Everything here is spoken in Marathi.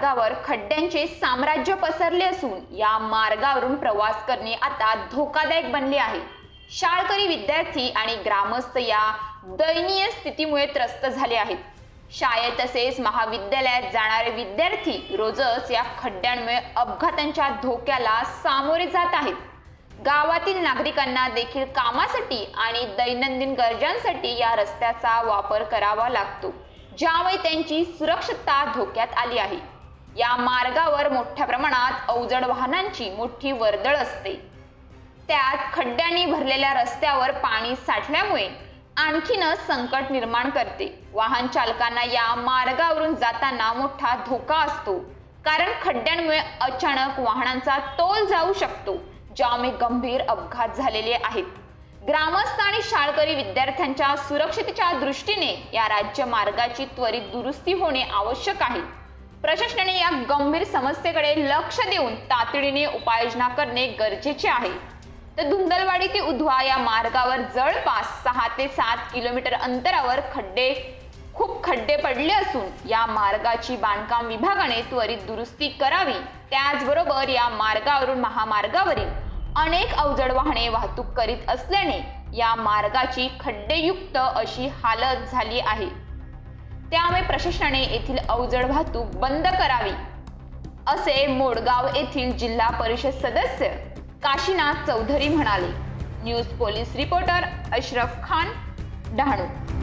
मार्गावर खड्ड्यांचे साम्राज्य पसरले असून या मार्गावरून प्रवास करणे आता धोकादायक बनले आहे। शाळकरी विद्यार्थी आणि ग्रामस्थ या दयनीय स्थितीमुळे त्रस्त झाले आहेत। शाळेत तसेच महाविद्यालयात जाणारे विद्यार्थी रोजच या खड्ड्यांमुळे अपघातांच्या धोक्याला सामोरे जात आहेत। गावातील नागरिकांना देखील कामासाठी आणि दैनंदिन गरजांसाठी या रस्त्याचा वापर करावा लागतो, ज्यामुळे त्यांची सुरक्षितता धोक्यात आली आहे। या मार्गावर मोठ्या प्रमाणात अवजड वाहनांची मोठी वर्दळ असते। त्यात खड्ड्यांनी भरलेल्या रस्त्यावर पाणी साठल्यामुळे आणखीनच संकट निर्माण करते। वाहन चालकांना या मार्गावरून जाताना मोठा धोका असतो, कारण खड्ड्यांमुळे अचानक वाहनांचा तोल जाऊ शकतो, ज्यामुळे गंभीर अपघात झालेले आहेत। ग्रामस्थ आणि शाळकरी विद्यार्थ्यांच्या सुरक्षिततेच्या दृष्टीने या राज्य मार्गाची त्वरित दुरुस्ती होणे आवश्यक आहे। प्रशासनाने या गंभीर समस्येकडे लक्ष देऊन तातडीने उपाययोजना करणे गरजेचे आहे। तर धुंदलवाडी ते उधवा या मार्गावर जवळपास 6 ते 7 किलोमीटर अंतरावर खूप खड्डे पडले असून या मार्गाची बांधकाम विभागाने त्वरित दुरुस्ती करावी। त्याचबरोबर या मार्गावरून महामार्गावरील अनेक अवजड वाहने वाहतूक करीत असल्याने या मार्गाची खड्डेयुक्त अशी हालत झाली आहे। त्यामुळे प्रशासनाने येथील अवजड वाहतूक बंद करावी, असे मोडगाव येथील जिल्हा परिषद सदस्य काशीनाथ चौधरी म्हणाले। News police reporter Ashraf Khan, Dahanu.